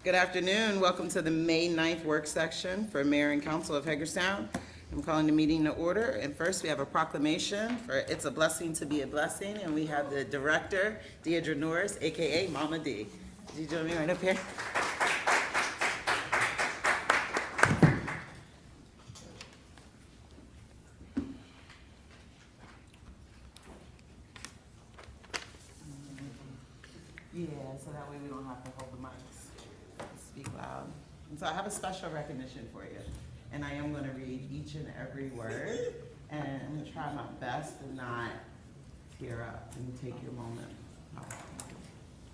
Good afternoon. Welcome to the May 9th work session for Mayor and Council of Hagerstown. I'm calling the meeting to order. And first, we have a proclamation for It's a Blessing to Be a Blessing. And we have the director, Deirdre Norris, AKA Mama D. Did you join me right up here? Yeah, so that way we don't have to hold the mics. Speak loud. And so I have a special recognition for you. And I am gonna read each and every word. And I'm gonna try my best to not tear up and take your moment.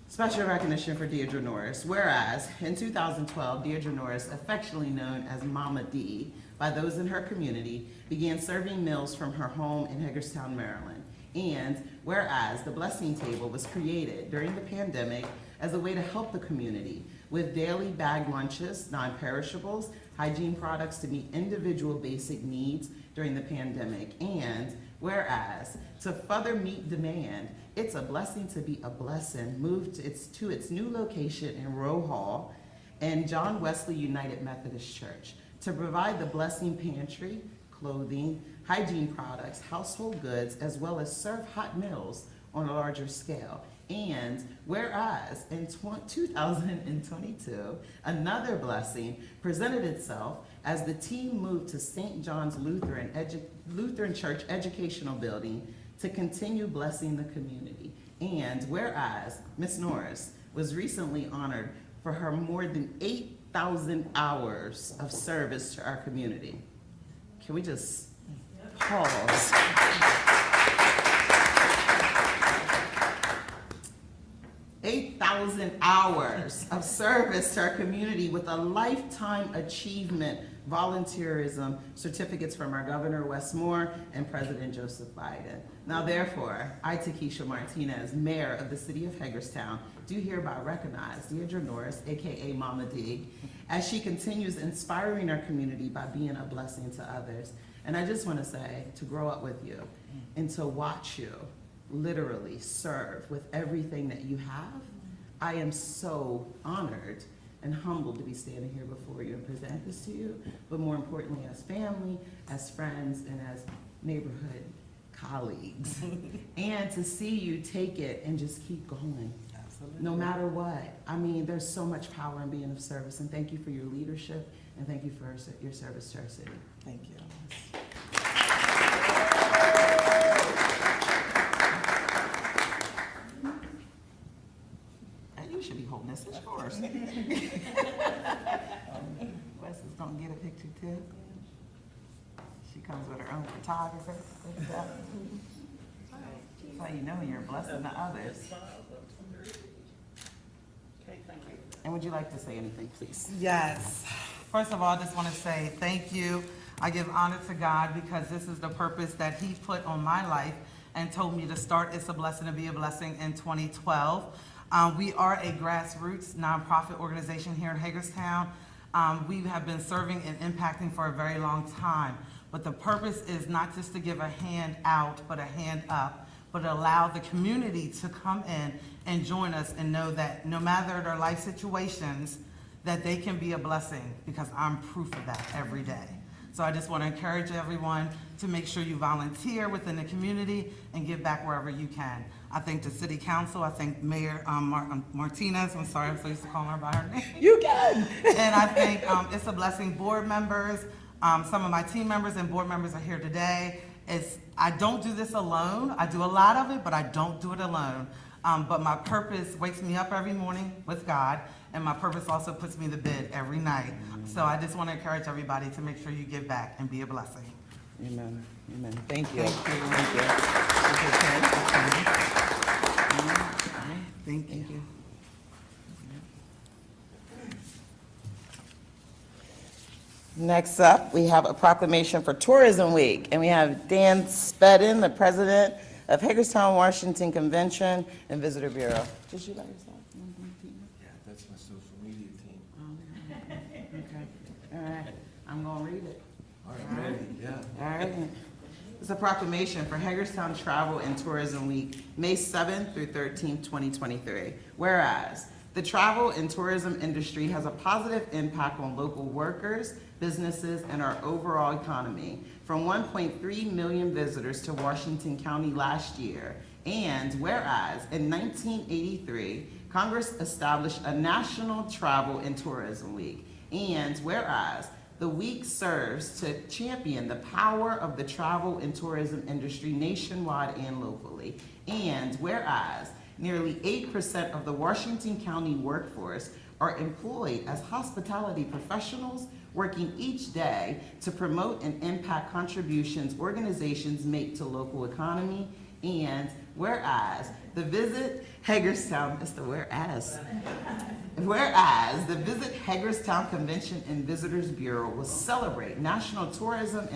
Special recognition for Deirdre Norris. Whereas, in 2012, Deirdre Norris, affectionately known as Mama D by those in her community, began serving meals from her home in Hagerstown, Maryland. And whereas the Blessing Table was created during the pandemic as a way to help the community with daily bag lunches, non-perishables, hygiene products to meet individual basic needs during the pandemic. And whereas to further meet demand, It's a Blessing to Be a Blessing moved to its new location in Rowe Hall and John Wesley United Methodist Church to provide the Blessing Pantry, clothing, hygiene products, household goods, as well as serve hot meals on a larger scale. And whereas in 2022, another blessing presented itself as the team moved to St. John's Lutheran Church Educational Building to continue blessing the community. And whereas Ms. Norris was recently honored for her more than 8,000 hours of service to our community. Can we just pause? 8,000 hours of service to our community with a lifetime achievement volunteerism certificates from our Governor Wes Moore and President Joseph Biden. Now therefore, I, Takesha Martinez, Mayor of the City of Hagerstown, do hereby recognize Deirdre Norris, AKA Mama D, as she continues inspiring our community by being a blessing to others. And I just want to say, to grow up with you and to watch you literally serve with everything that you have, I am so honored and humbled to be standing here before you and present this to you, but more importantly, as family, as friends, and as neighborhood colleagues. And to see you take it and just keep going. Absolutely. No matter what. I mean, there's so much power in being of service, and thank you for your leadership, and thank you for your service to our city. Thank you. You should be holding this, of course. Wes is gonna get a picture too. She comes with her own photographer. That's how you know you're a blessing to others. And would you like to say anything, please? Yes. First of all, I just want to say thank you. I give honor to God because this is the purpose that He put on my life and told me to start It's a Blessing to Be a Blessing in 2012. We are a grassroots nonprofit organization here in Hagerstown. We have been serving and impacting for a very long time. But the purpose is not just to give a hand out, but a hand up, but allow the community to come in and join us and know that no matter their life situations, that they can be a blessing, because I'm proof of that every day. So I just want to encourage everyone to make sure you volunteer within the community and give back wherever you can. I thank the City Council, I thank Mayor Martinez, I'm sorry, I'm so used to calling her by her name. You can. And I thank It's a Blessing board members, some of my team members and board members are here today. I don't do this alone, I do a lot of it, but I don't do it alone. But my purpose wakes me up every morning with God, and my purpose also puts me to bed every night. So I just want to encourage everybody to make sure you give back and be a blessing. Amen. Amen. Thank you. Thank you. Thank you. Thank you. Next up, we have a proclamation for Tourism Week, and we have Dan Spedden, the president of Hagerstown, Washington Convention and Visitor Bureau. Just you by yourself? Yeah, that's my social media team. Okay. All right. I'm gonna read it. All right, ready, yeah. All right. It's a proclamation for Hagerstown Travel and Tourism Week, May 7th through 13th, 2023. Whereas The travel and tourism industry has a positive impact on local workers, businesses, and our overall economy. From 1.3 million visitors to Washington County last year, and whereas in 1983, Congress established a National Travel and Tourism Week, and whereas the week serves to champion the power of the travel and tourism industry nationwide and locally, and whereas nearly 8% of the Washington County workforce are employed as hospitality professionals working each day to promote and impact contributions organizations make to local economy, and whereas the Visit Hagerstown, it's the whereas. Whereas the Visit Hagerstown Convention and Visitors Bureau will celebrate National Travel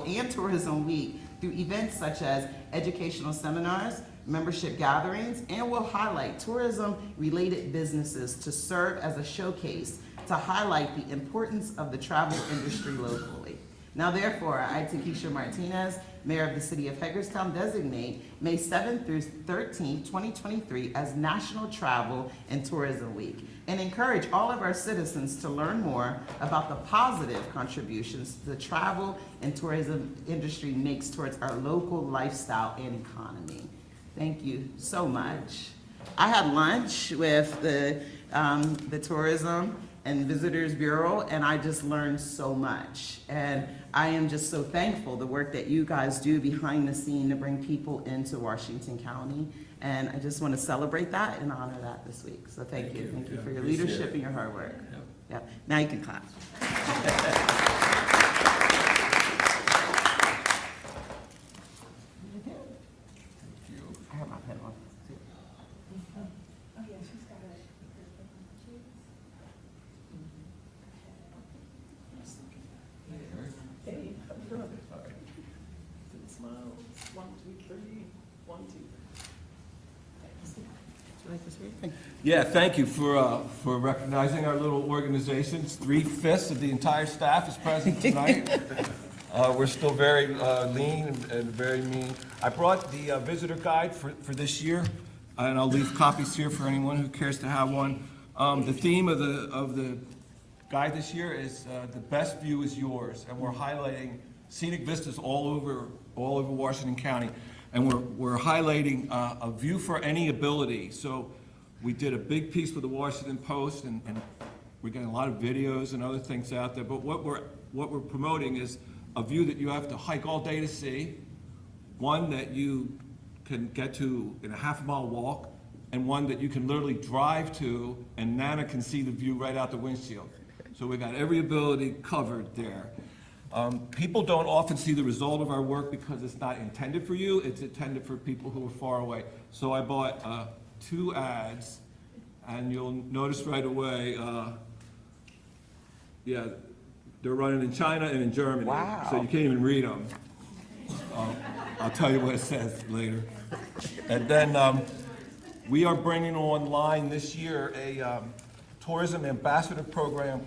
and Tourism Week through events such as educational seminars, membership gatherings, and will highlight tourism-related businesses to serve as a showcase to highlight the importance of the travel industry locally. Now therefore, I, Takesha Martinez, Mayor of the City of Hagerstown, designate May 7th through 13th, 2023 as National Travel and Tourism Week, and encourage all of our citizens to learn more about the positive contributions the travel and tourism industry makes towards our local lifestyle and economy. Thank you so much. I had lunch with the Tourism and Visitors Bureau, and I just learned so much. And I am just so thankful the work that you guys do behind the scene to bring people into Washington County. And I just want to celebrate that and honor that this week. So thank you. Thank you for your Appreciate leadership it. and your hard work. Yep. Yep. Now you can clap. I have my pen on. Yeah, thank you for recognizing our little organizations. 3/5 of the entire staff is present tonight. We're still very lean and very mean. I brought the visitor guide for this year, and I'll leave copies here for anyone who cares to have one. The theme of the guide this year is the best view is yours, and we're highlighting scenic vistas all over Washington County, and we're highlighting a view for any ability. So we did a big piece with the Washington Post, and we're getting a lot of videos and other things out there. But what we're promoting is a view that you have to hike all day to see, one that you can get to in a half-mile walk, and one that you can literally drive to, and Nana can see the view right out the windshield. So we got every ability covered there. People don't often see the result of our work because it's not intended for you, it's intended for people who are far away. So I bought 2 ads, and you'll notice right away, yeah, they're running in China and in Germany. Wow. So you can't even read them. I'll tell you what it says later. And then we are bringing online this year a tourism ambassador program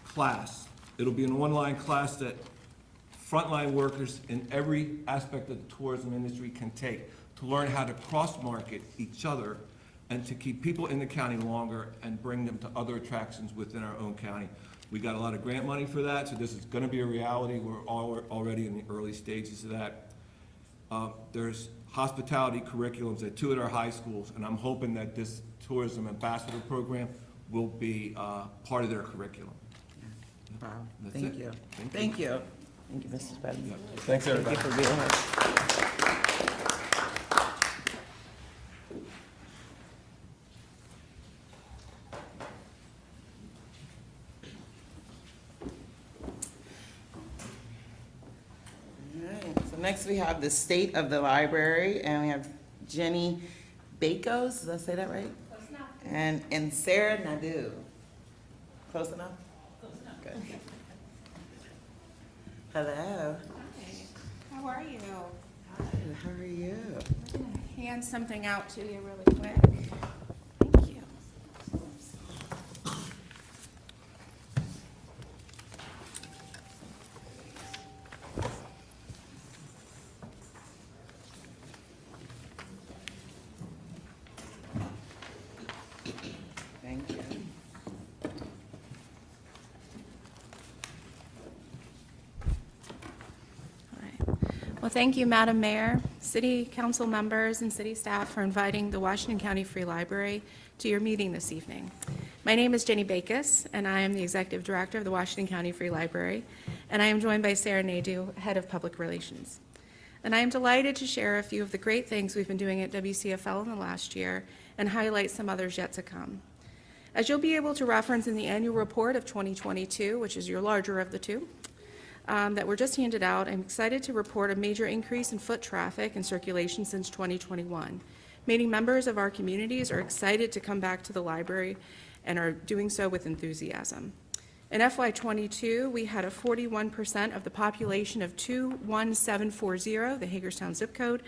class. It'll be an online class that frontline workers in every aspect of the tourism industry can take to learn how to cross-market each other and to keep people in the county longer and bring them to other attractions within our own county. We got a lot of grant money for that, so this is gonna be a reality. We're already in the early stages of that. There's hospitality curriculums at 2 of our high schools, and I'm hoping that this tourism ambassador program will be part of their curriculum. Wow, That's thank it. you. Thank Thank you. Thank you, Mrs. Betty. Thanks, everybody. Thank you for being here. All right, so next we have the state of the library, and we have Jenny Bakos, did I say that right? Close enough. And Sarah Nadeau. Close enough? Close enough. Good. Hello. Hi, how are you? Good, how are you? I'm gonna hand something out to you really quick. Thank you. Well, thank you, Madam Mayor, City Council members, and city staff for inviting the Washington County Free Library to your meeting this evening. My name is Jenny Bakis, and I am the Executive Director of the Washington County Free Library, and I am joined by Sarah Nadeau, Head of Public Relations. And I am delighted to share a few of the great things we've been doing at WCFL in the last year and highlight some others yet to come. As you'll be able to reference in the annual report of 2022, which is your larger of the two, that were just handed out, I'm excited to report a major increase in foot traffic and circulation since 2021. Many members of our communities are excited to come back to the library and are doing so with enthusiasm. In FY22, we had a 41% of the population of 21740, the Hagerstown zip code,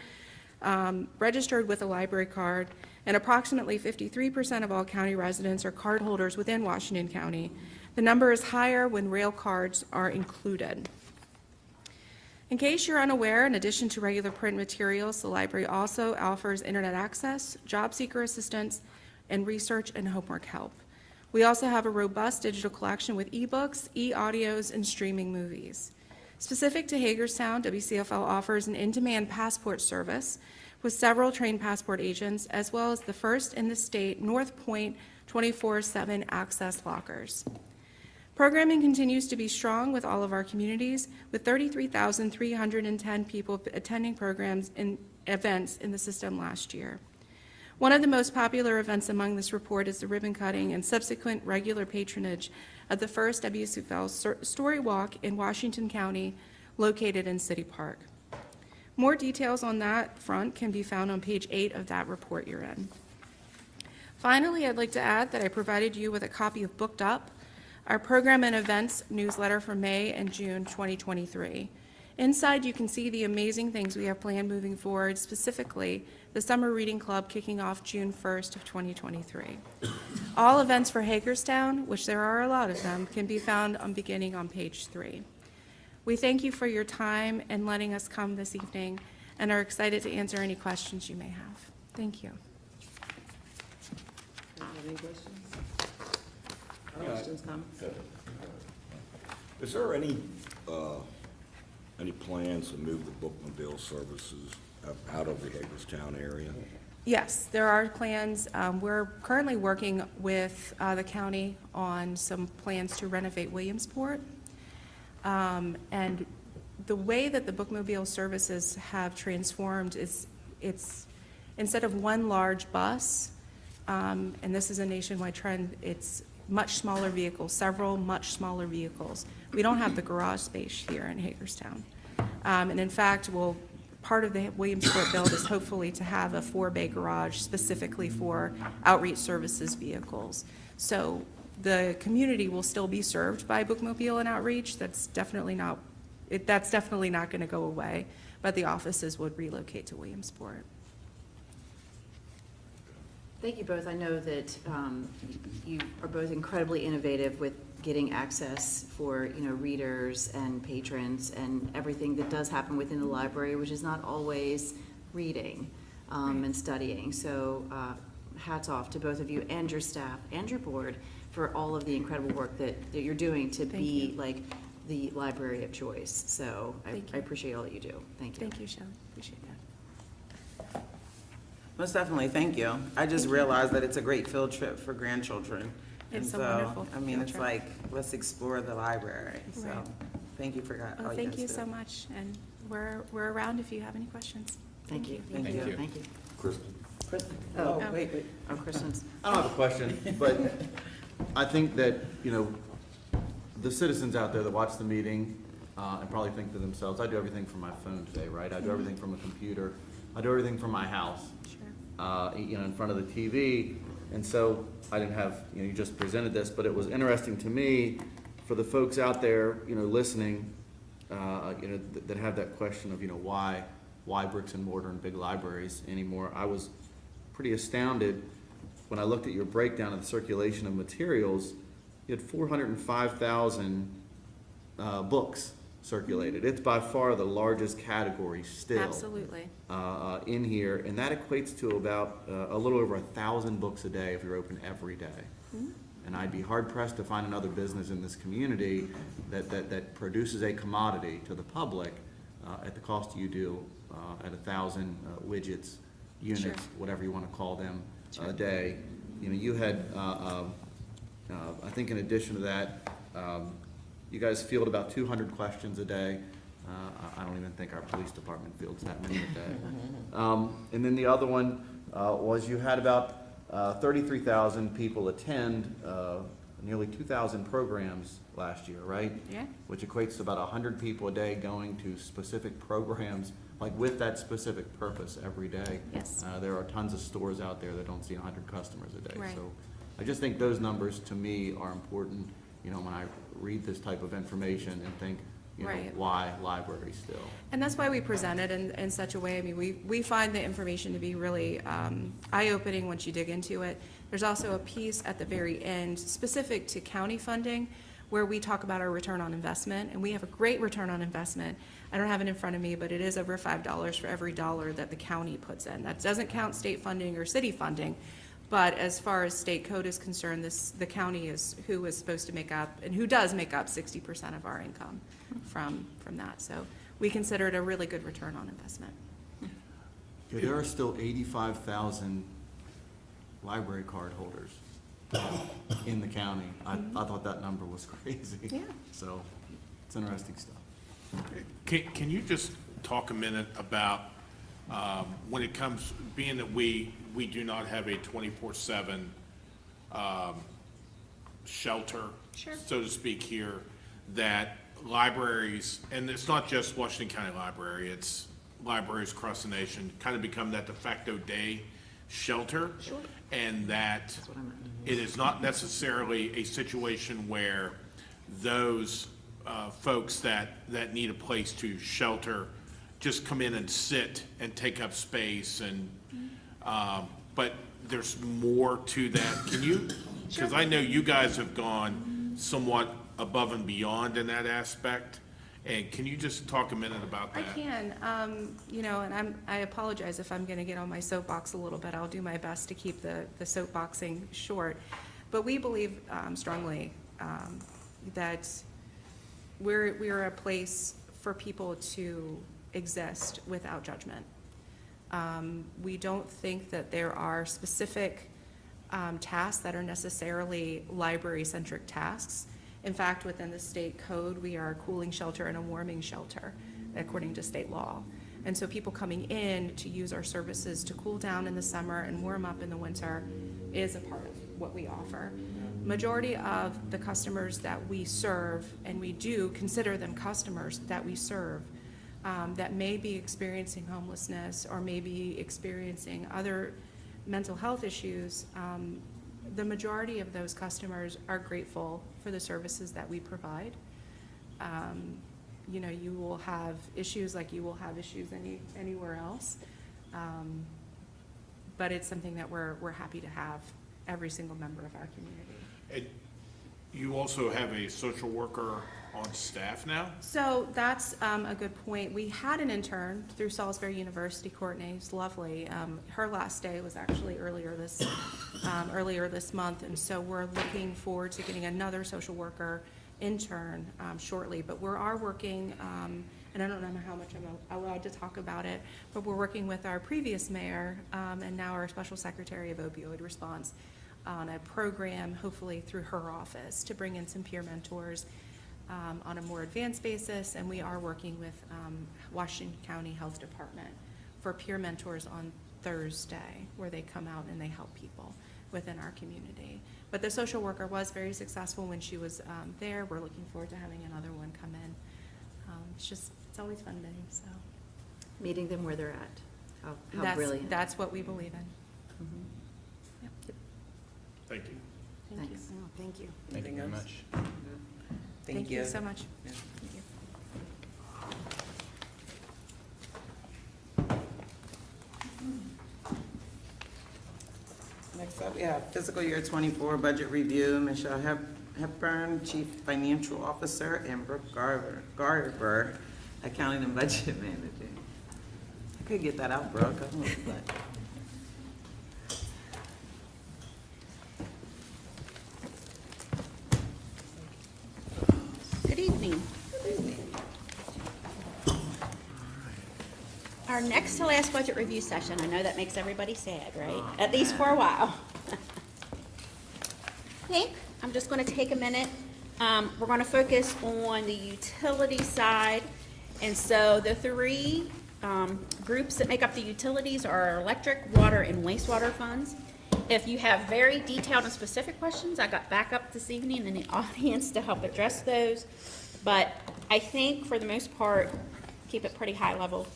registered with a library card, and approximately 53% of all county residents are card holders within Washington County. The number is higher when rail cards are included. In case you're unaware, in addition to regular print materials, the library also offers internet access, job seeker assistance, and research and homework help. We also have a robust digital collection with ebooks, e-audios, and streaming movies. Specific to Hagerstown, WCFL offers an in-demand passport service with several trained passport agents, as well as the first in the state North Point 24/7 access lockers. Programming continues to be strong with all of our communities, with 33,310 people attending programs and events in the system last year. One of the most popular events among this report is the ribbon cutting and subsequent regular patronage of the first WCFL Story Walk in Washington County, located in City Park. More details on that front can be found on page 8 of that report you're in. Finally, I'd like to add that I provided you with a copy of Booked Up, our program and events newsletter for May and June 2023. Inside, you can see the amazing things we have planned moving forward, specifically the Summer Reading Club kicking off June 1st of 2023. All events for Hagerstown, which there are a lot of them, can be found beginning on page 3. We thank you for your time and letting us come this evening and are excited to answer any questions you may have. Thank you. Any questions? Questions, comments? Is there any plans to move the bookmobile services out of the Hagerstown area? Yes, there are plans. We're currently working with the county on some plans to renovate Williamsport. And the way that the bookmobile services have transformed is it's instead of one large bus, and this is a nationwide trend, it's much smaller vehicles, several much smaller vehicles. We don't have the garage space here in Hagerstown. And in fact, part of the Williamsport build is hopefully to have a 4-bay garage specifically for outreach services vehicles. So the community will still be served by bookmobile and outreach. That's definitely not going to go away, but the offices would relocate to Williamsport. Thank you both. I know that you are both incredibly innovative with getting access for readers and patrons and everything that does happen within the library, which is not always reading and studying. So hats off to both of you and your staff and your board for all of the incredible work that you're doing to be like the library of choice. So I appreciate all that you do. Thank you. Thank you, Shelley. Appreciate that. Most definitely, thank you. I just realized that it's a great field trip for grandchildren. It's And a so, wonderful I mean, field it's trip. like, let's explore the library. So, Right. thank you for all Well, you thank guys you do. so much, and we're around if you have any questions. Thank you. Thank you. Thank you. Kristen? Oh, wait. Oh, Kristen's. I don't have a question, but I think that, the citizens out there that watch the meeting and probably think to themselves, I do everything from my phone today, right? I do everything from a computer. I do everything from my house, Sure. in front of the TV. And so I didn't have, you just presented this, but it was interesting to me for the folks out there, listening, that have that question of, why bricks and mortar and big libraries anymore. I was pretty astounded when I looked at your breakdown of the circulation of materials. You had 405,000 books circulated. It's by far the largest category still. Absolutely. In here, and that equates to about a little over 1,000 books a day if you're open every day. And I'd be hard pressed to find another business in this community that produces a commodity to the public at the cost you do, at 1,000 widgets, units, Sure. whatever you want to call them, Sure. a day. You know, you had, I think in addition to that, you guys field about 200 questions a day. I don't even think our police department fields that many a day. And then the other one was you had about 33,000 people attend nearly 2,000 programs last year, right? Yeah. Which equates to about 100 people a day going to specific programs, like with that specific purpose every day. Yes. There are tons of stores out there that don't see 100 customers a day. Right. So I just think those numbers, to me, are important, you know, when I read this type of information and think, you know, Right. why libraries still? And that's why we present it in such a way. I mean, we find the information to be really eye-opening once you dig into it. There's also a piece at the very end specific to county funding where we talk about our return on investment, and we have a great return on investment. I don't have it in front of me, but it is over $5 for every dollar that the county puts in. That doesn't count state funding or city funding, but as far as state code is concerned, the county is who is supposed to make up, and who does make up 60% of our income from that. So we consider it a really good return on investment. Yeah, there are still 85,000 library card holders in the county. I thought that number was crazy. Yeah. So it's interesting stuff. Can you just talk a minute about, when it comes, being that we do not have a 24/7 shelter, Sure. so to speak here, that libraries, and it's not just Washington County Library, it's libraries across the nation, kind of become that de facto day shelter? Sure. And that what I meant. it is not necessarily a situation where those folks that need a place to shelter just come in and sit and take up space and, but there's more to that. Can you, because I know you guys have gone somewhat above and beyond in that aspect, and can you just talk a minute about that? I can, you know, and I apologize if I'm gonna get on my soapbox a little bit. I'll do my best to keep the soapboxing short. But we believe strongly that we're a place for people to exist without judgment. We don't think that there are specific tasks that are necessarily library-centric tasks. In fact, within the state code, we are a cooling shelter and a warming shelter, according to state law. And so people coming in to use our services to cool down in the summer and warm up in the winter is a part of what we offer. Majority of the customers that we serve, and we do consider them customers that we serve, that may be experiencing homelessness or may be experiencing other mental health issues, the majority of those customers are grateful for the services that we provide. You know, you will have issues like you will have issues anywhere else. But it's something that we're happy to have every single member of our community. And you also have a social worker on staff now? So that's a good point. We had an intern through Salisbury University, Courtney, who's lovely. Her last day was actually earlier this month, and so we're looking forward to getting another social worker intern shortly. But we are working, and I don't know how much I'm allowed to talk about it, but we're working with our previous mayor and now our special secretary of opioid response on a program, hopefully through her office, to bring in some peer mentors on a more advanced basis, and we are working with Washington County Health Department for peer mentors on Thursday, where they come out and they help people within our community. But the social worker was very successful when she was there. We're looking forward to having another one come in. It's always fun to do, so. Meeting them where they're at. How brilliant. That's what we believe in. Thank you. Thank you. Thanks. Oh, thank you. Thank you very much. Thank you so much. Yeah. Thank you. Next up, we have fiscal year '24 budget review. Michelle Hepburn, Chief Financial Officer, and Brooke Garber, Accounting and Budget Manager. I could get that out, Brooke. I don't know, but. Good evening. our next to last budget review session. I know that makes everybody sad, right? At least for a while. I think I'm just going to take a minute. We're going to focus on the utility side. And so the three groups that make up the utilities are our electric, water, and wastewater funds. If you have very detailed and specific questions, I got backup this evening in the audience to help address those. But I think for the most part, keep it pretty high level,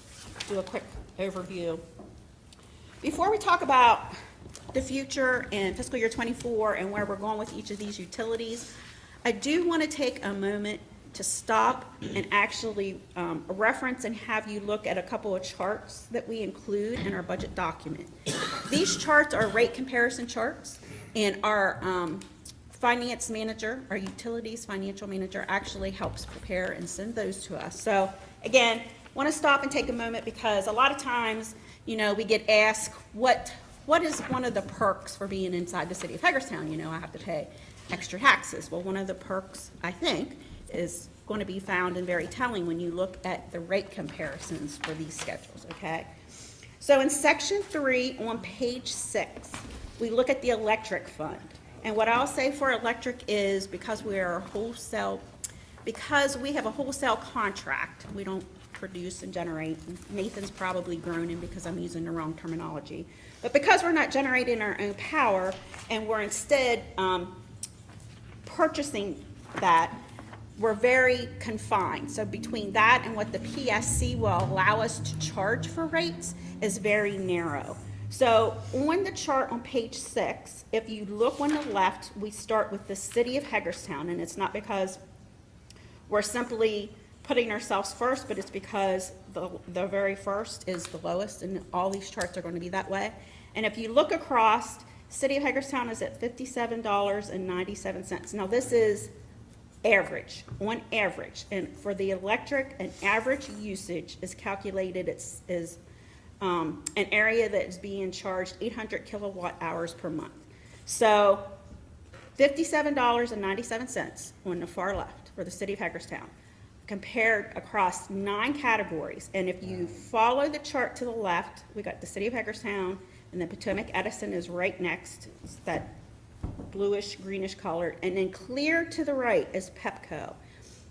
do a quick overview. Before we talk about the future and fiscal year '24 and where we're going with each of these utilities, I do want to take a moment to stop and actually reference and have you look at a couple of charts that we include in our budget document. These charts are rate comparison charts, and our finance manager, our utilities financial manager, actually helps prepare and send those to us. So again, want to stop and take a moment because a lot of times, you know, we get asked, what is one of the perks for being inside the city of Hagerstown? You know, I have to pay extra taxes. Well, one of the perks, I think, is going to be found and very telling when you look at the rate comparisons for these schedules, okay? So in section 3 on page 6, we look at the electric fund. And what I'll say for electric is because we have a wholesale contract, we don't produce and generate. Nathan's probably groaning because I'm using the wrong terminology. But because we're not generating our own power and we're instead purchasing that, we're very confined. So between that and what the PSC will allow us to charge for rates is very narrow. So on the chart on page 6, if you look on the left, we start with the city of Hagerstown, and it's not because we're simply putting ourselves first, but it's because the very first is the lowest, and all these charts are going to be that way. And if you look across, city of Hagerstown is at $57.97. Now this is average, on average, and for the electric, an average usage is calculated as an area that is being charged 800 kilowatt hours per month. So $57.97 on the far left for the city of Hagerstown, compared across 9 categories. And if you follow the chart to the left, we got the city of Hagerstown, and then Potomac Edison is right next. It's that bluish, greenish colored, and then clear to the right is Pepco.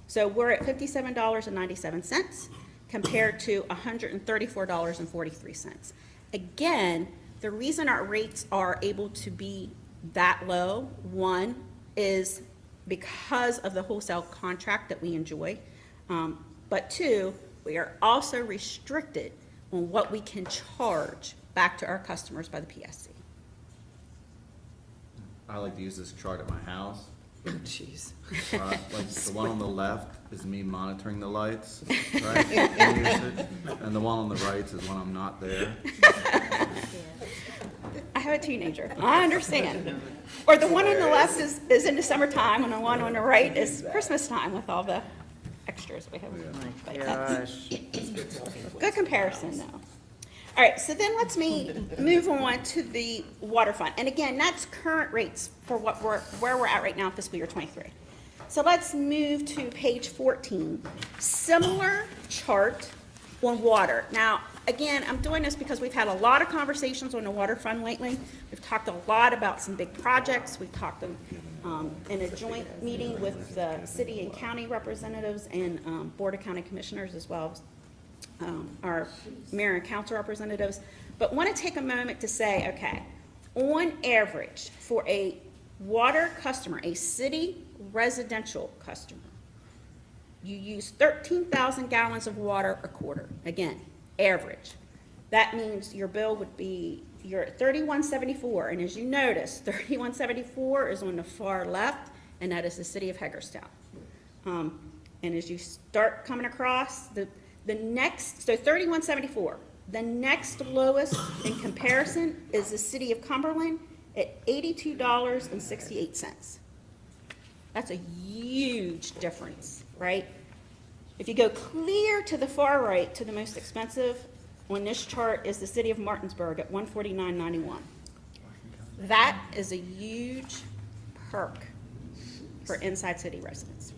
So we're at $57.97 compared to $134.43. Again, the reason our rates are able to be that low, one, is because of the wholesale contract that we enjoy, but two, we are also restricted on what we can charge back to our customers by the PSC. I like to use this chart at my house. Jeez. Like the one on the left is me monitoring the lights, right? And usage. And the one on the right is when I'm not there. I have a teenager. I understand. Or the one on the left is in the summertime, and the one on the right is Christmas time with all the extras we have. But that's- Good comparison, though. All right, so then let's move on to the water fund. And again, that's current rates for where we're at right now in fiscal year '23. So let's move to page 14. Similar chart on water. Now, again, I'm doing this because we've had a lot of conversations on the water fund lately. We've talked a lot about some big projects. We've talked in a joint meeting with the city and county representatives and Board of County Commissioners, as well as our mayor and council representatives, but want to take a moment to say, okay, on average, for a water customer, a city residential customer, you use 13,000 gallons of water a quarter. Again, average. That means your bill would be, you're at $31.74, and as you notice, $31.74 is on the far left, and that is the city of Hagerstown. And as you start coming across, the next, so $31.74. The next lowest in comparison is the city of Cumberland at $82.68. That's a huge difference, right? If you go clear to the far right to the most expensive on this chart is the city of Martinsburg at $149.91. That is a huge perk for inside city residents.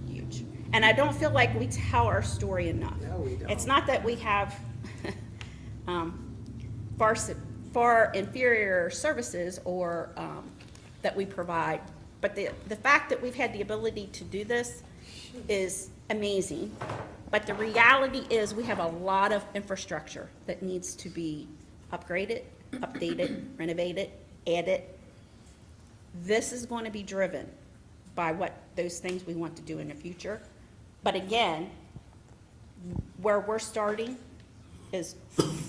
Huge. And I don't feel like we tell our story enough. No, we don't. It's not that we have far inferior services or that we provide, but the fact that we've had the ability to do this is amazing. But the reality is we have a lot of infrastructure that needs to be upgraded, updated, renovated, added. This is going to be driven by what those things we want to do in the future. But again, where we're starting is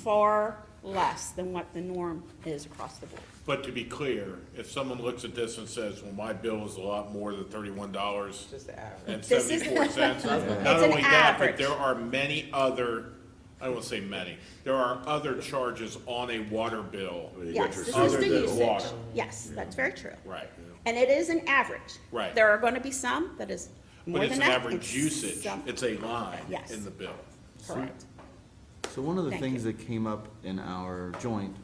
far less than what the norm is across the board. But to be clear, if someone looks at this and says, well, my bill is a lot more than $31 Just the average. and This is- 74 cents, not It's an only that, but average. there are many other, I don't want to say many, there are other charges on a water bill. Yes, this is Other the than usage. water. Yes, that's very true. Right. And it is an average. Right. There are going to be some that is more But than it's an that. average and usage. some- It's a line Yes. in the bill. Correct. So one of the Thank things you. that came up in our joint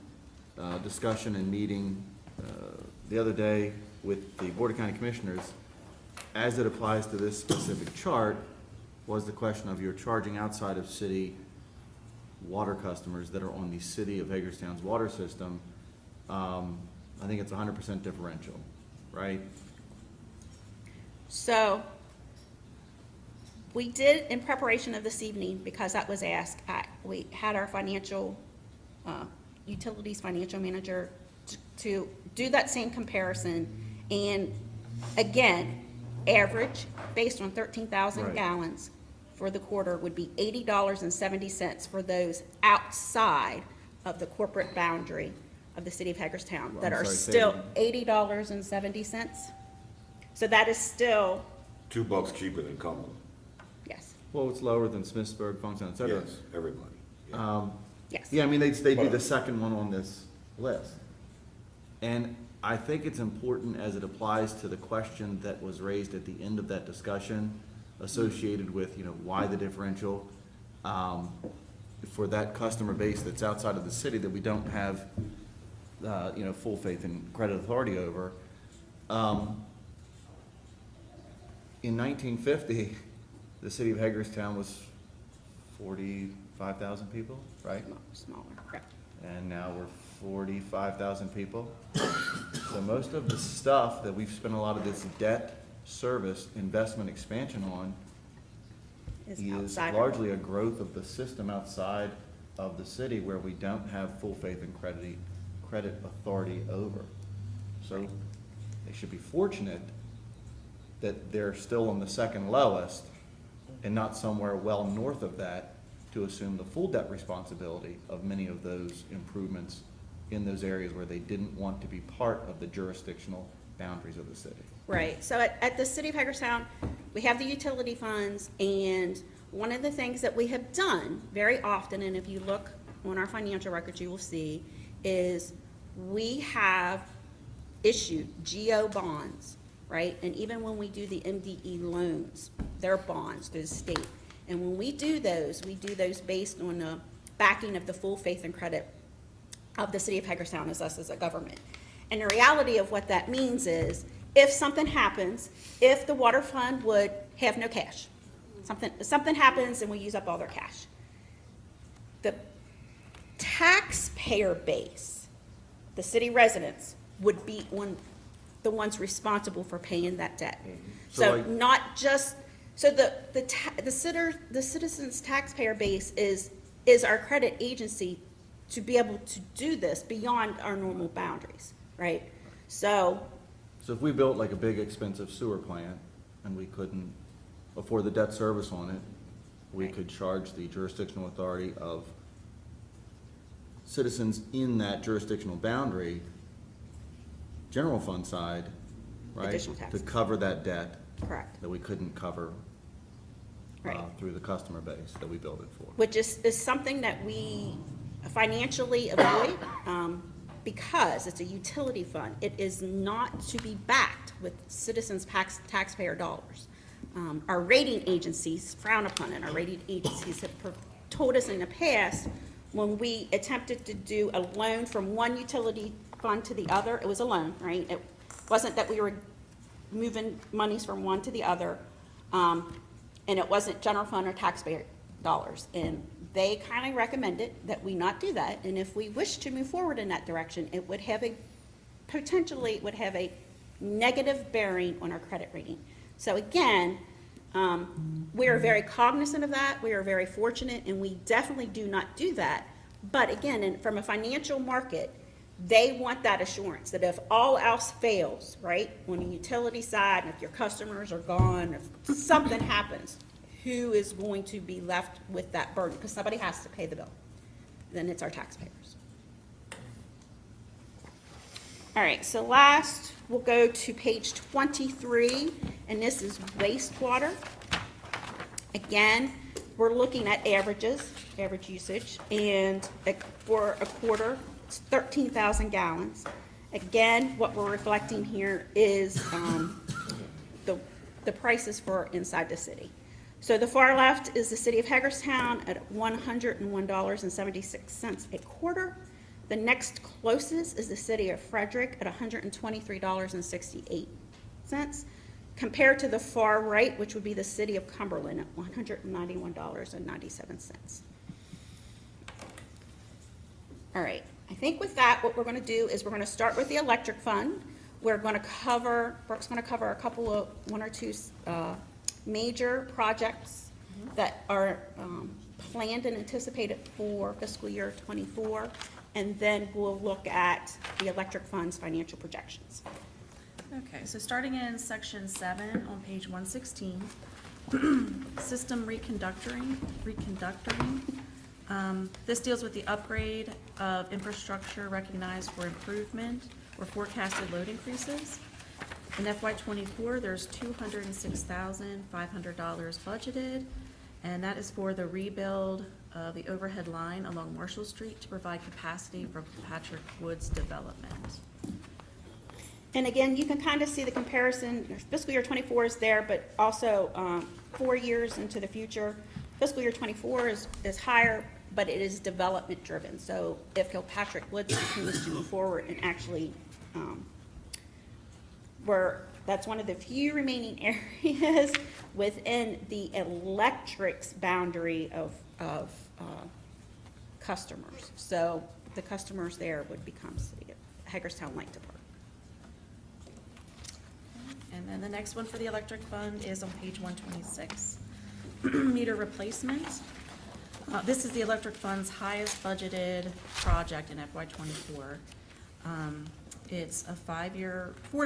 discussion and meeting the other day with the Board of County Commissioners, as it applies to this specific chart, was the question of you're charging outside of city water customers that are on the city of Hagerstown's water system. I think it's 100% differential, right? So we did, in preparation of this evening, because that was asked, we had our utilities financial manager to do that same comparison. And again, average, based on 13,000 Right. gallons for the quarter, would be $80.70 for those outside of the corporate boundary of the city of Hagerstown that I'm are sorry, say still again. $80.70. So that is still, $2 cheaper than Cumberland. yes, Well, it's lower than Smithsburg, Funkstown, et cetera. Yes, everybody. Yeah. yes. Yeah, I mean, they'd be the second one on this list. And I think it's important as it applies to the question that was raised at the end of that discussion associated with, why the differential, for that customer base that's outside of the city that we don't have, full faith and credit authority over. In 1950, the city of Hagerstown was 45,000 people, right? Smaller, correct. And now we're 45,000 people. So most of the stuff that we've spent a lot of this debt service investment expansion on Is is outside. largely a growth of the system outside of the city where we don't have full faith and credit authority over. So they should be fortunate that they're still on the second lowest and not somewhere well north of that to assume the full debt responsibility of many of those improvements in those areas where they didn't want to be part of the jurisdictional boundaries of the city. Right, so at the city of Hagerstown, we have the utility funds, and one of the things that we have done very often, and if you look on our financial records, you will see, is we have issued GO bonds, right? And even when we do the MDE loans, they're bonds through the state. And when we do those based on the backing of the full faith and credit of the city of Hagerstown as us as a government. And the reality of what that means is, if something happens, if the water fund would have no cash, something happens and we use up all their cash, the taxpayer base, the city residents, would be the ones responsible for paying that debt. So So like- not just, so the citizens' taxpayer base is our credit agency to be able to do this beyond our normal boundaries, right? So, So if we built like a big expensive sewer plant and we couldn't afford the debt service on it, we Right. could charge the jurisdictional authority of citizens in that jurisdictional boundary, general fund side, right? Additional To taxes. cover that debt correct, that we couldn't cover right. through the customer base that we built it for. Which is something that we financially avoid, because it's a utility fund. It is not to be backed with citizens' taxpayer dollars. Our rating agencies frown upon it. Our rating agencies have told us in the past, when we attempted to do a loan from one utility fund to the other, it was a loan, right? It wasn't that we were moving monies from one to the other. and it wasn't general fund or taxpayer dollars. And they kindly recommended that we not do that, and if we wish to move forward in that direction, it would have a, potentially, it would have a negative bearing on our credit rating. So again, we are very cognizant of that, we are very fortunate, and we definitely do not do that. But again, from a financial market, they want that assurance that if all else fails, right, on the utility side, and if your customers are gone, if something happens, who is going to be left with that burden? Because somebody has to pay the bill. Then it's our taxpayers. All right, so last, we'll go to page 23, and this is wastewater. Again, we're looking at averages, average usage, and for a quarter, it's 13,000 gallons. Again, what we're reflecting here is the prices for inside the city. So the far left is the city of Hagerstown at $101.76 a quarter. The next closest is the city of Frederick at $123.68, compared to the far right, which would be the city of Cumberland at $191.97. All right, I think with that, what we're gonna do is we're gonna start with the electric fund. Brooke's gonna cover a couple of, one or two major projects that are planned and anticipated for fiscal year '24, and then we'll look at the electric fund's financial projections. Okay, so starting in section 7 on page 116, system reconductoring. This deals with the upgrade of infrastructure recognized for improvement or forecasted load increases. In FY '24, there's $206,500 budgeted, and that is for the rebuild of the overhead line along Marshall Street to provide capacity for Patrick Woods development. And again, you can kind of see the comparison. Fiscal year '24 is there, but also 4 years into the future. Fiscal year '24 is higher, but it is development driven. So if Kilpatrick Woods continues to move forward and actually, that's one of the few remaining areas within the electric's boundary of customers. So the customers there would become City of Hagerstown Light Department. And then the next one for the electric fund is on page 126, meter replacement. This is the electric fund's highest budgeted project in FY '24. It's a 4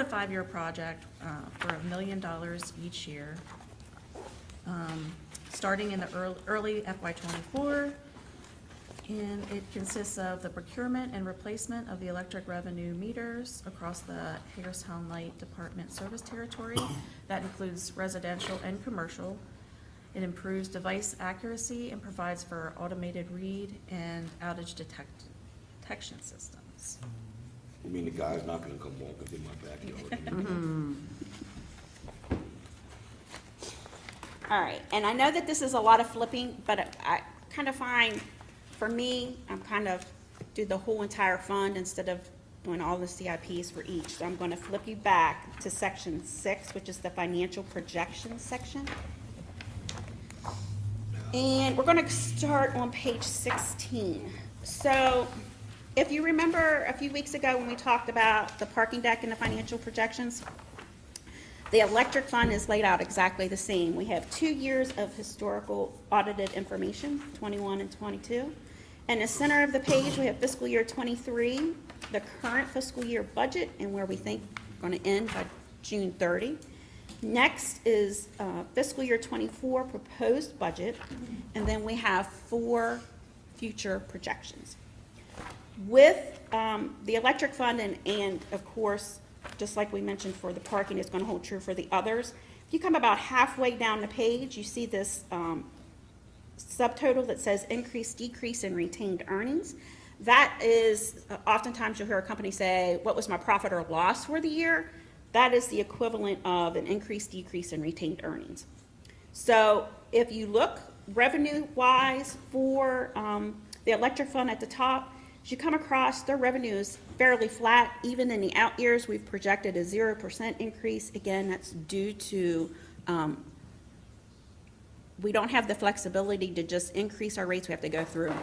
to 5 year project for $1 million each year. Starting in the early FY '24, and it consists of the procurement and replacement of the electric revenue meters across the Hagerstown Light Department service territory. That includes residential and commercial. It improves device accuracy and provides for automated read and outage detection systems. You mean the guy's not gonna come walk up in my backyard? All right, and I know that this is a lot of flipping, but I kind of find, for me, I'm kind of do the whole entire fund instead of doing all the CIPs for each. So I'm going to flip you back to section 6, which is the financial projections section. And we're going to start on page 16. So if you remember a few weeks ago when we talked about the parking deck and the financial projections, the electric fund is laid out exactly the same. We have 2 years of historical audited information, 21 and 22. In the center of the page, we have fiscal year '23, the current fiscal year budget, and where we think we're going to end by June 30. Next is fiscal year '24 proposed budget, and then we have 4 future projections. With the electric fund and of course, just like we mentioned for the parking, it's going to hold true for the others. If you come about halfway down the page, you see this subtotal that says increase, decrease in retained earnings. That is, oftentimes you'll hear a company say, what was my profit or loss for the year? That is the equivalent of an increase, decrease in retained earnings. So if you look revenue-wise for the electric fund at the top, as you come across, their revenue is fairly flat. Even in the out years, we've projected a 0% increase. Again, that's due to we don't have the flexibility to just increase our rates, we have to go through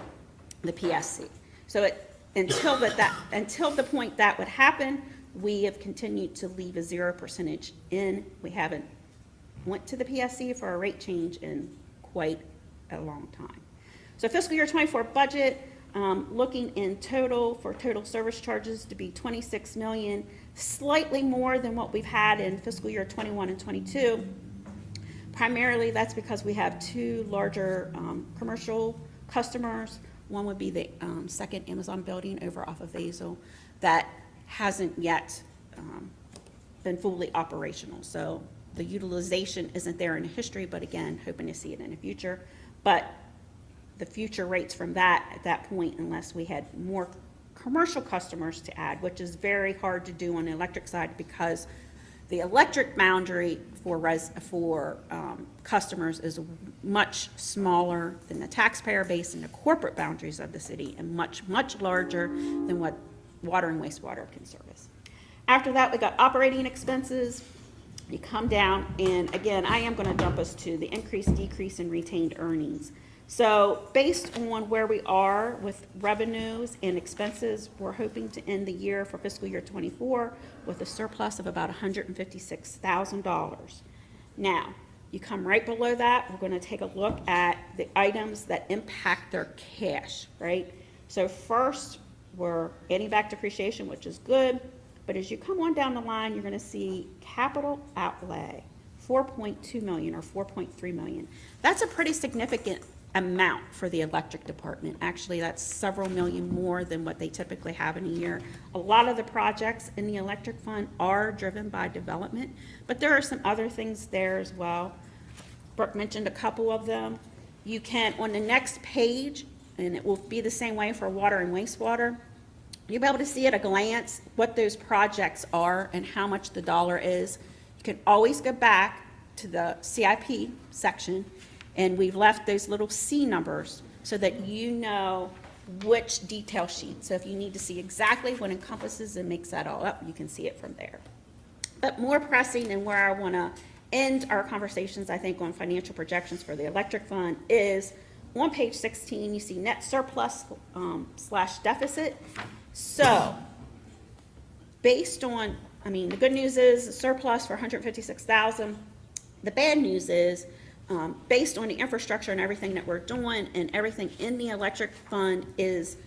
the PSC. So until the point that would happen, we have continued to leave a 0% in. We haven't went to the PSC for a rate change in quite a long time. So fiscal year 24 budget, looking in total for total service charges to be 26 million, slightly more than what we've had in fiscal year 21 and 22. Primarily, that's because we have two larger commercial customers. One would be the second Amazon building over off of Basil that hasn't yet been fully operational. So the utilization isn't there in the history, but again, hoping to see it in the future. But the future rates from that at that point, unless we had more commercial customers to add, which is very hard to do on the electric side because the electric boundary for customers is much smaller than the taxpayer base and the corporate boundaries of the city, and much, much larger than what water and wastewater can service. After that, we got operating expenses. You come down, and again, I am going to jump us to the increase, decrease in retained earnings. So based on where we are with revenues and expenses, we're hoping to end the year for fiscal year 24 with a surplus of about $156,000. Now, you come right below that, we're going to take a look at the items that impact their cash, right? So first, we're adding back depreciation, which is good, but as you come on down the line, you're going to see capital outlay, 4.2 million or 4.3 million. That's a pretty significant amount for the electric department. Actually, that's several million more than what they typically have in a year. A lot of the projects in the electric fund are driven by development, but there are some other things there as well. Brooke mentioned a couple of them. You can, on the next page, and it will be the same way for water and wastewater, you'll be able to see at a glance what those projects are and how much the dollar is. You can always go back to the CIP section, and we've left those little C numbers so that you know which detail sheet. So if you need to see exactly what encompasses and makes that all up, you can see it from there. But more pressing and where I want to end our conversations, I think, on financial projections for the electric fund is on page 16, you see net surplus slash deficit. So based on, the good news is a surplus for 156,000. The bad news is based on the infrastructure and everything that we're doing and everything in the electric fund is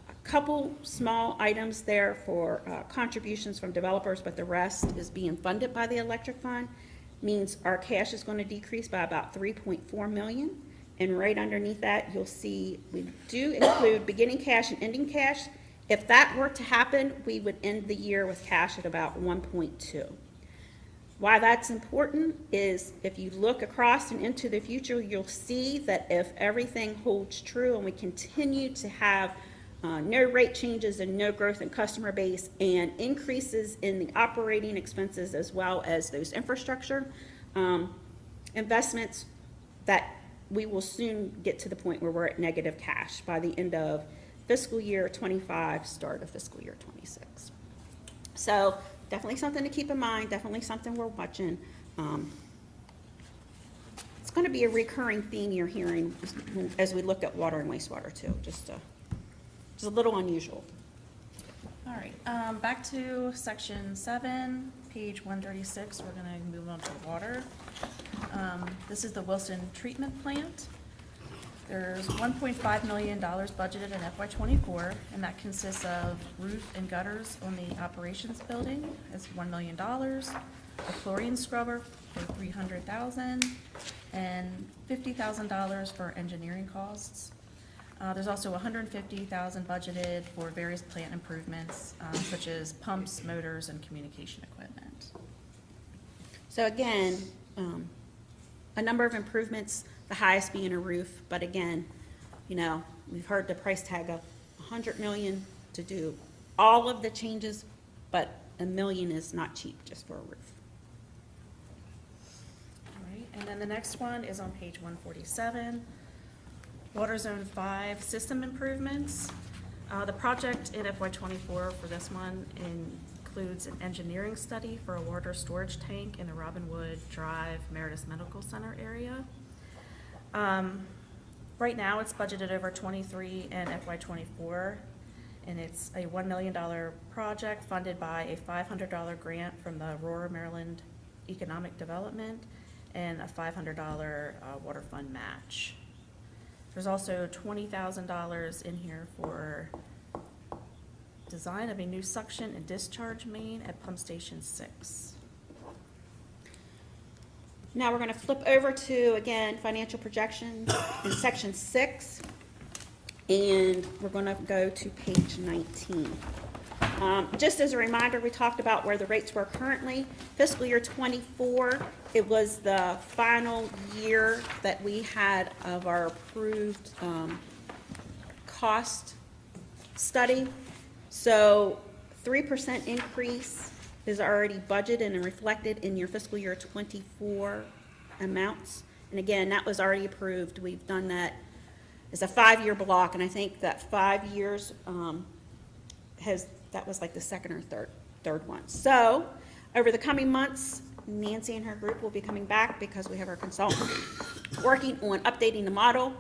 a couple small items there for contributions from developers, but the rest is being funded by the electric fund. Means our cash is going to decrease by about 3.4 million. And right underneath that, you'll see we do include beginning cash and ending cash. If that were to happen, we would end the year with cash at about 1.2. Why that's important is if you look across and into the future, you'll see that if everything holds true and we continue to have no rate changes and no growth in customer base and increases in the operating expenses as well as those infrastructure investments, that we will soon get to the point where we're at negative cash by the end of fiscal year 25, start of fiscal year 26. So definitely something to keep in mind, definitely something we're watching. It's going to be a recurring theme you're hearing as we look at water and wastewater too, just a little unusual. All right, back to section 7, page 136, we're gonna move on to water. This is the Wilson Treatment Plant. There's $1.5 million budgeted in FY '24, and that consists of roof and gutters on the operations building, it's $1 million, a chlorine scrubber for $300,000, and $50,000 for engineering costs. There's also $150,000 budgeted for various plant improvements, such as pumps, motors, and communication equipment. So again, a number of improvements, the highest being a roof, but again, we've heard the price tag of $100 million to do all of the changes, but $1 million is not cheap just for a roof. All right, and then the next one is on page 147. Water Zone 5 system improvements. The project in FY '24 for this one includes an engineering study for a water storage tank in the Robinwood Drive Meredith Medical Center area. Right now, it's budgeted over 23 in FY '24, and it's a $1 million project funded by a $500 grant from the Aurora, Maryland Economic Development and a $500 water fund match. There's also $20,000 in here for design of a new suction and discharge main at Pump Station 6. Now we're going to flip over to, again, financial projections in section 6, and we're going to go to page 19. Just as a reminder, we talked about where the rates were currently. Fiscal year '24, it was the final year that we had of our approved cost study. So 3% increase is already budgeted and reflected in your fiscal year '24 amounts. And again, that was already approved. We've done that as a 5-year block, and I think that 5 years that was like the second or third one. So over the coming months, Nancy and her group will be coming back because we have our consultant working on updating the model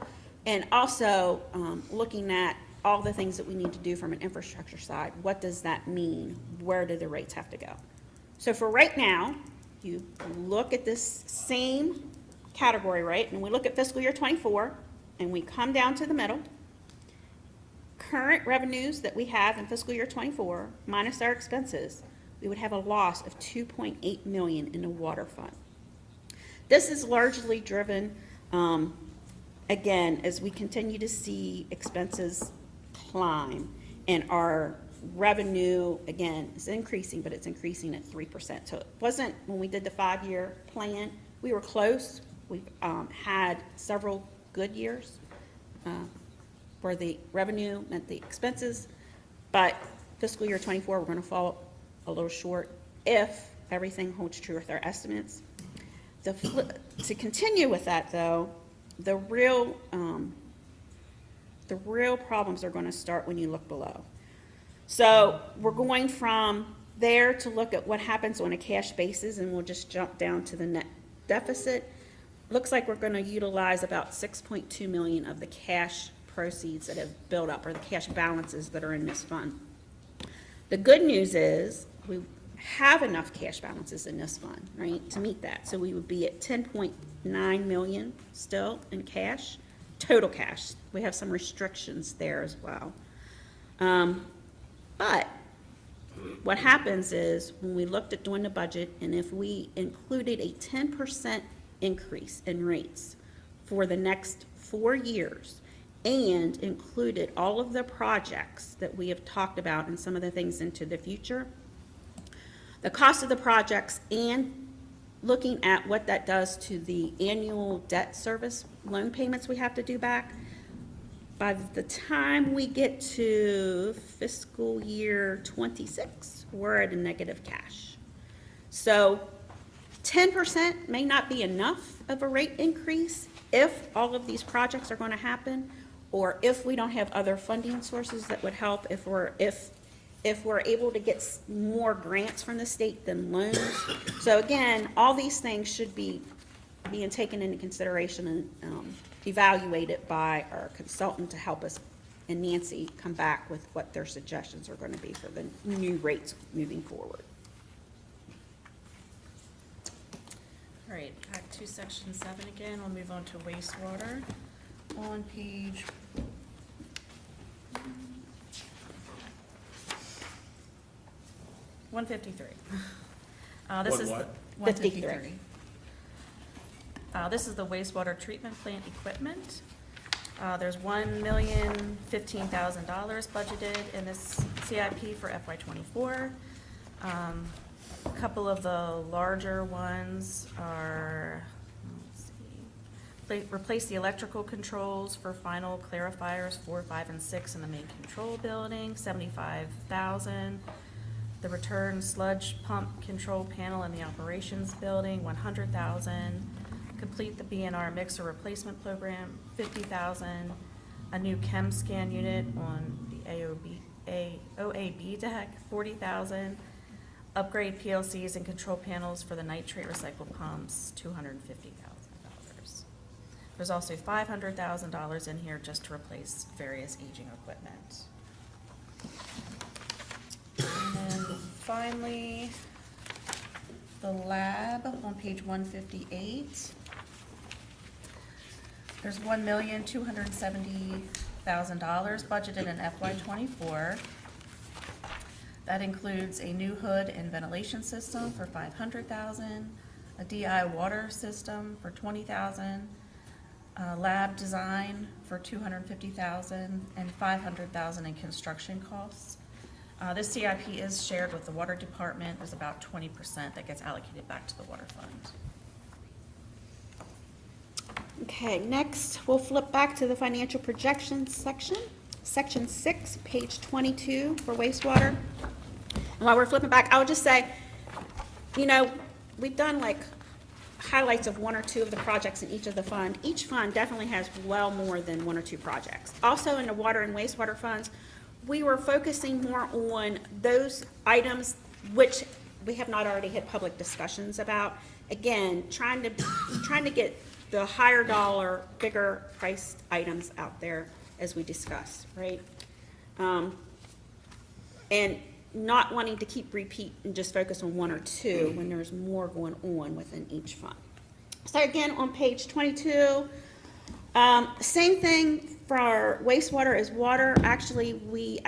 and also looking at all the things that we need to do from an infrastructure side. What does that mean? Where do the rates have to go? So for right now, you look at this same category, right? And we look at fiscal year '24, and we come down to the middle. Current revenues that we have in fiscal year '24, minus our expenses, we would have a loss of $2.8 million in the water fund. This is largely driven, again, as we continue to see expenses climb, and our revenue, again, is increasing, but it's increasing at 3%. So it wasn't, when we did the 5-year plan, we were close. We've had several good years where the revenue met the expenses, but fiscal year '24, we're going to fall a little short if everything holds true with our estimates. To continue with that, though, the real problems are going to start when you look below. So we're going from there to look at what happens on a cash basis, and we'll just jump down to the net deficit. Looks like we're going to utilize about $6.2 million of the cash proceeds that have built up, or the cash balances that are in this fund. The good news is we have enough cash balances in this fund, right, to meet that. So we would be at $10.9 million still in cash, total cash. We have some restrictions there as well. But what happens is when we looked at doing the budget, and if we included a 10% increase in rates for the next 4 years, and included all of the projects that we have talked about and some of the things into the future, the cost of the projects and looking at what that does to the annual debt service loan payments we have to do back, by the time we get to fiscal year '26, we're at a negative cash. So 10% may not be enough of a rate increase if all of these projects are going to happen, or if we don't have other funding sources that would help, if we're able to get more grants from the state than loans. So again, all these things should be being taken into consideration and evaluated by our consultant to help us and Nancy come back with what their suggestions are going to be for the new rates moving forward. All right, back to section 7 again. We'll move on to wastewater on page 153. This is what? 153. This is the wastewater treatment plant equipment. There's $1,015,000 budgeted in this CIP for FY '24. A couple of the larger ones are, let's see, replace the electrical controls for final clarifiers 4, 5, and 6 in the main control building, $75,000. The return sludge pump control panel in the operations building, $100,000. Complete the BNR mixer replacement program, $50,000. A new chem scan unit on the OAB deck, $40,000. Upgrade PLCs and control panels for the nitrate recycle pumps, $250,000. There's also $500,000 in here just to replace various aging equipment. And then finally, the lab on page 158. There's $1,270,000 budgeted in FY '24. That includes a new hood and ventilation system for $500,000, a DI water system for $20,000, lab design for $250,000, and $500,000 in construction costs. This CIP is shared with the water department. There's about 20% that gets allocated back to the water fund. Okay, next, we'll flip back to the financial projections section, section 6, page 22 for wastewater. And while we're flipping back, I would just say, you know, we've done like highlights of one or two of the projects in each of the fund. Each fund definitely has well more than one or two projects. Also in the water and wastewater funds, we were focusing more on those items which we have not already had public discussions about. Again, trying to get the higher dollar, bigger priced items out there as we discussed, right? And not wanting to keep repeat and just focus on one or two when there's more going on within each fund. So again, on page 22, same thing for wastewater as water. Actually, we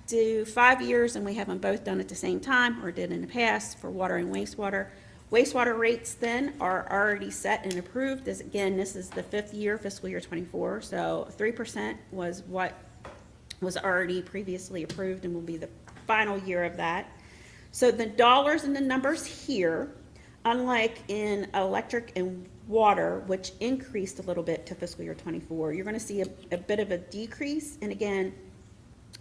do 5 years and we have them both done at the same time, or did in the past for water and wastewater. Wastewater rates then are already set and approved. This is the 5th year, fiscal year '24. So 3% was what was already previously approved and will be the final year of that. So the dollars and the numbers here, unlike in electric and water, which increased a little bit to fiscal year '24, you're going to see a bit of a decrease. And again,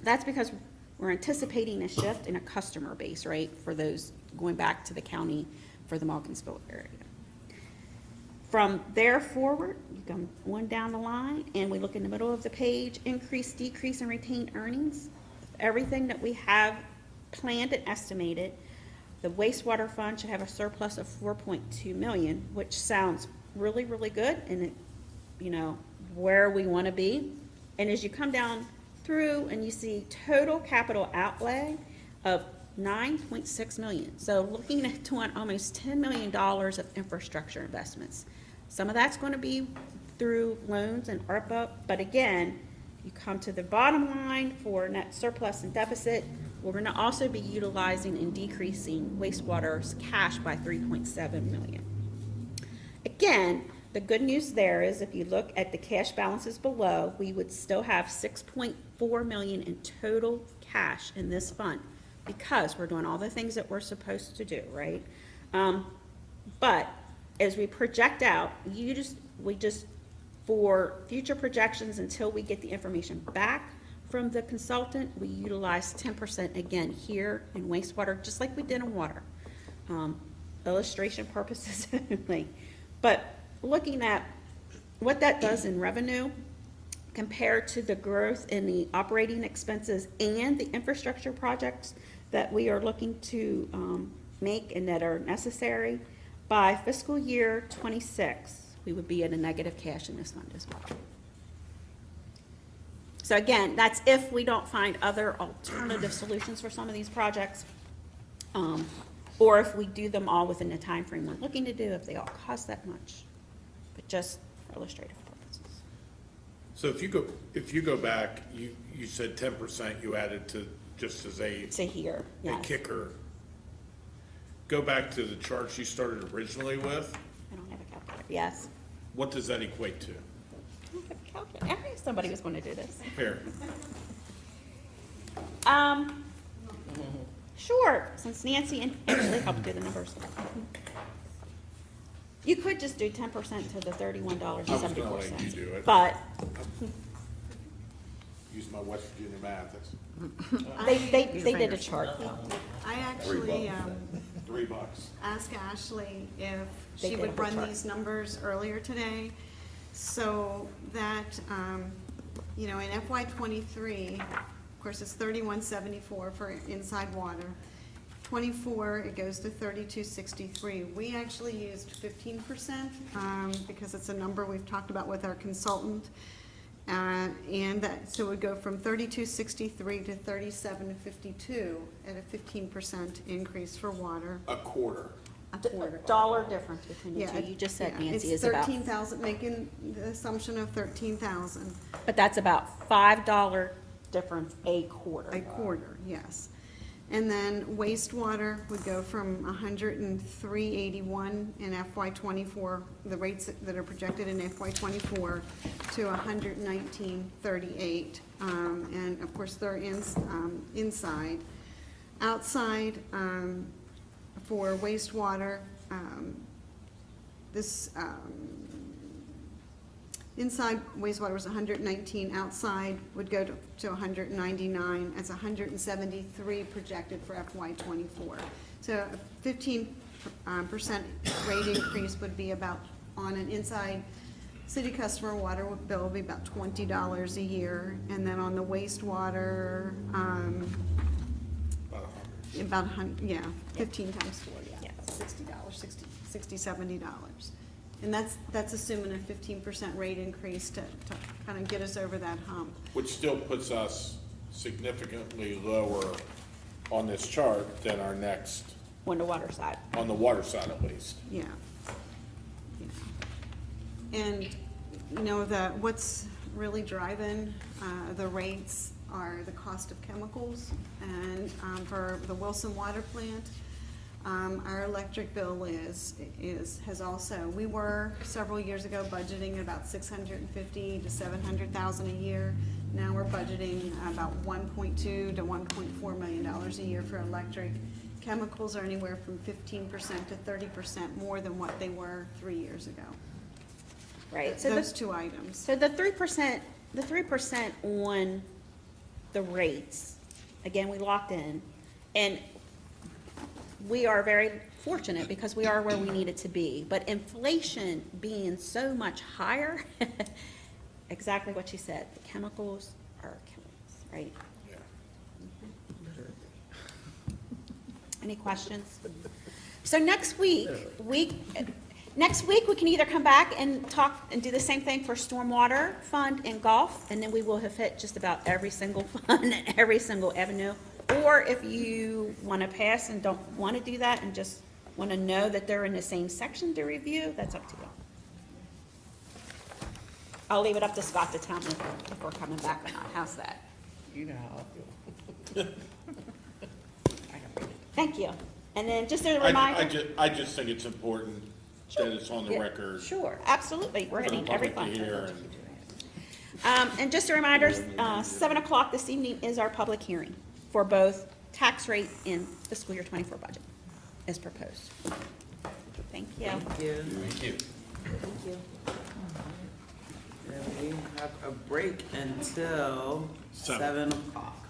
that's because we're anticipating a shift in a customer base, right, for those going back to the county for the Malkinsville area. From there forward, you come one down the line, and we look in the middle of the page, increase, decrease, and retained earnings. Everything that we have planned and estimated, the wastewater fund should have a surplus of $4.2 million, which sounds really, really good, and it, you know, where we want to be. And as you come down through and you see total capital outlay of $9.6 million. So looking at almost $10 million of infrastructure investments. Some of that's going to be through loans and ARPA, but again, you come to the bottom line for net surplus and deficit, we're going to also be utilizing and decreasing wastewater's cash by $3.7 million. Again, the good news there is if you look at the cash balances below, we would still have $6.4 million in total cash in this fund because we're doing all the things that we're supposed to do, right? But as we project out, for future projections until we get the information back from the consultant, we utilize 10% again here in wastewater, just like we did in water. Illustration purposes only. But looking at what that does in revenue compared to the growth in the operating expenses and the infrastructure projects that we are looking to make and that are necessary, by fiscal year '26, we would be at a negative cash in this fund as well. So again, that's if we don't find other alternative solutions for some of these projects, or if we do them all within the time frame we're looking to do, if they all cost that much, but just for illustrative purposes. So if you go back, you said 10% you added to, just as Say here, a yes. kicker. Go back to the charts you started originally with. I don't have a calculator, yes. What does that equate to? I don't have a calculator. I knew somebody was going to do this. Here, Sure, since Nancy and Ashley helped do the numbers. You could just do 10% to the $31.74. do it. But use my West Virginia math, that's they did a chart. I actually $3. asked Ashley if They she did would the run chart. these numbers earlier today, so that, you know, in FY '23, of course, it's $31.74 for inside water. 24, it goes to 3263. We actually used 15%, because it's a number we've talked about with our consultant. And that, so it would go from 3263 to 3752 at a 15% increase for water. A quarter. A quarter. Dollar difference between the Yeah, two, you just said, yeah, Nancy, is about, It's 13,000, making the assumption of 13,000. but that's about $5 difference a quarter. A quarter, yes. And then wastewater would go from 103.81 in FY '24, the rates that are projected in FY '24, to 119.38. And of course, they're inside. Outside, for wastewater, inside wastewater was 119, outside would go to 199, it's 173 projected for FY '24. So a 15% rate increase would be about, on an inside city customer water bill would be about $20 a year, and then on the wastewater, about yeah, 15 times 4, yeah, $60, $70. And that's assuming a 15% rate increase to kind of get us over that hump. Which still puts us significantly lower on this chart than our next, On the water side. on the water side at least. Yeah. And, you know, what's really driving the rates are the cost of chemicals. And for the Wilson Water Plant, our electric bill has also, we were several years ago budgeting about $650,000 to $700,000 a year. Now we're budgeting about $1.2 to $1.4 million a year for electric. Chemicals are anywhere from 15% to 30% more than what they were 3 years ago. Right, so Those two items. So the 3% on the rates, again, we locked in, and we are very fortunate because we are where we need it to be. But inflation being so much higher, exactly what you said, the chemicals are chemicals, right? Yeah. Any questions? So next week, we can either come back and talk and do the same thing for stormwater fund and golf, and then we will have hit just about every single fund, every single avenue. Or if you want to pass and don't want to do that and just want to know that they're in the same section to review, that's up to you. I'll leave it up to Scott to tell me if we're coming back or not. How's that? You know how I feel. Thank you. And then just a reminder. I just think it's important that it's on the Yeah, record. Sure, absolutely. We're For the hitting every public to fund. hear, And just a reminder, 7 o'clock this evening is our public hearing for both tax rate and fiscal year '24 budget as proposed. Thank you. Thank you. Thank you. Thank you. And we have a break until 7. 7 o'clock.